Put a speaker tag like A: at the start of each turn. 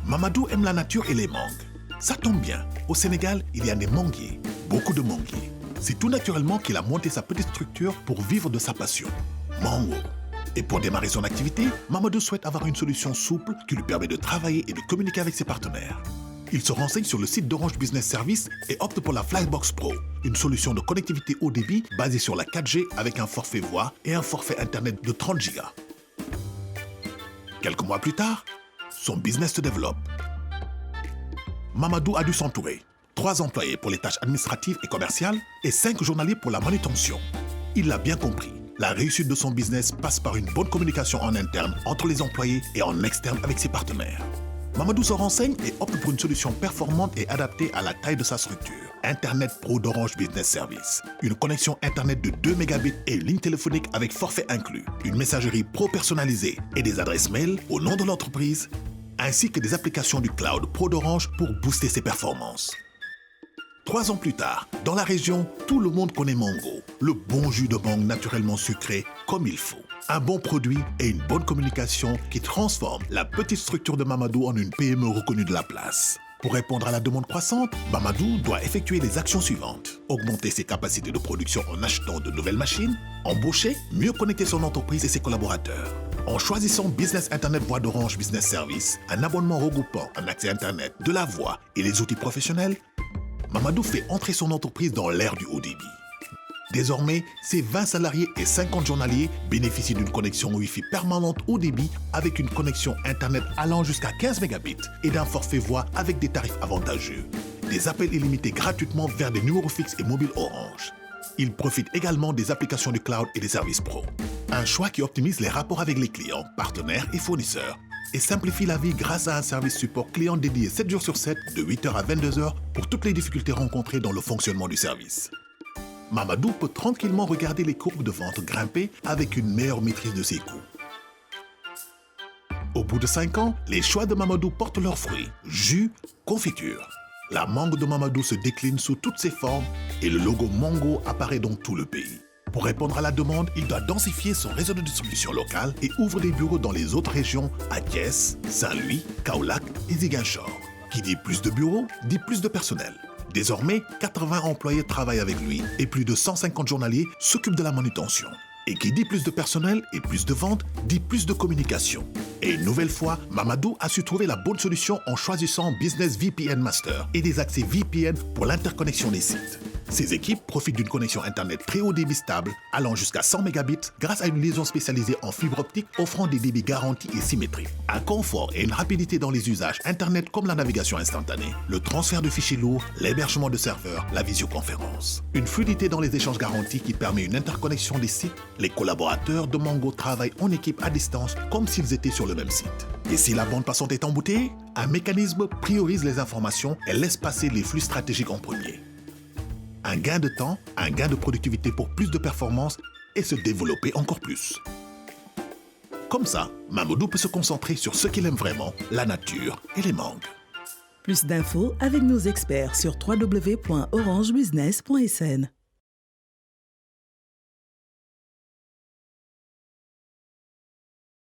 A: Mamadou aime la nature et les mangues. Ça tombe bien, au Sénégal, il y a des manguiers, beaucoup de manguiers. C'est tout naturellement qu'il a monté sa petite structure pour vivre de sa passion, Mango. Et pour démarrer son activité, Mamadou souhaite avoir une solution souple qui lui permet de travailler et de communiquer avec ses partenaires. Il se renseigne sur le site d'Orange Business Service et opte pour la Flybox Pro, une solution de connectivité haut débit basée sur la 4G avec un forfait voix et un forfait Internet de 30 Go. Quelques mois plus tard, son business se développe. Mamadou a dû s'entourer. 3 employés pour les tâches administratives et commerciales et 5 journaliers pour la manutention. Il l'a bien compris. La réussite de son business passe par une bonne communication en interne entre les employés et en externe avec ses partenaires. Mamadou se renseigne et opte pour une solution performante et adaptée à la taille de sa structure. Internet Pro d'Orange Business Service. Une connexion Internet de 2 mégabits et une ligne téléphonique avec forfait inclus. Une messagerie pro personnalisée et des adresses mail au nom de l'entreprise, ainsi que des applications du cloud Pro d'Orange pour booster ses performances. 3 ans plus tard, dans la région, tout le monde connaît Mango, le bon jus de mangue naturellement sucré comme il faut. Un bon produit et une bonne communication qui transforme la petite structure de Mamadou en une PME reconnue de la place. Pour répondre à la demande croissante, Mamadou doit effectuer les actions suivantes. Augmenter ses capacités de production en achetant de nouvelles machines, embaucher, mieux connecter son entreprise et ses collaborateurs. En choisissant Business Internet Voix d'Orange Business Service, un abonnement regroupant un accès Internet, de la voix et les outils professionnels, Mamadou fait entrer son entreprise dans l'ère du haut débit. Désormais, ses 20 salariés et 50 journaliers bénéficient d'une connexion Wi-Fi permanente haut débit avec une connexion Internet allant jusqu'à 15 mégabits et d'un forfait voix avec des tarifs avantageux. Des appels illimités gratuitement vers des numéros fixes et mobiles Orange. Il profite également des applications du cloud et des services pro. Un choix qui optimise les rapports avec les clients, partenaires et fournisseurs et simplifie la vie grâce à un service support client dédié 7 jours sur 7 de 8h à 22h pour toutes les difficultés rencontrées dans le fonctionnement du service. Mamadou peut tranquillement regarder les courbes de vente grimper avec une meilleure maîtrise de ses coûts. Au bout de 5 ans, les choix de Mamadou portent leurs fruits. Jus, confiture. La mangue de Mamadou se décline sous toutes ses formes et le logo Mango apparaît dans tout le pays. Pour répondre à la demande, il doit densifier son réseau de distribution locale et ouvre des bureaux dans les autres régions à Thiès, Saint-Louis, Kaolack et Ziguinchor. Qui dit plus de bureaux, dit plus de personnel. Désormais, 80 employés travaillent avec lui et plus de 150 journaliers s'occupent de la manutention. Et qui dit plus de personnel et plus de ventes, dit plus de communication. Et une nouvelle fois, Mamadou a su trouver la bonne solution en choisissant Business VPN Master et des accès VPN pour l'interconnexion des sites. Ces équipes profitent d'une connexion Internet très haut débit stable, allant jusqu'à 100 mégabits grâce à une liaison spécialisée en fibre optique offrant des débits garantis et symétriques. Un confort et une rapidité dans les usages Internet comme la navigation instantanée, le transfert de fichiers lourds, l'hébergement de serveurs, la visioconférence. Une fluidité dans les échanges garantis qui permet une interconnexion des sites. Les collaborateurs de Mango travaillent en équipe à distance comme s'ils étaient sur le même site. Et si la bande passante est embouteillée, un mécanisme priorise les informations et laisse passer les flux stratégiques en premier. Un gain de temps, un gain de productivité pour plus de performance et se développer encore plus. Comme ça, Mamadou peut se concentrer sur ce qu'il aime vraiment, la nature et les mangues.
B: Plus d'infos avec nos experts sur www.orangebusiness.sn.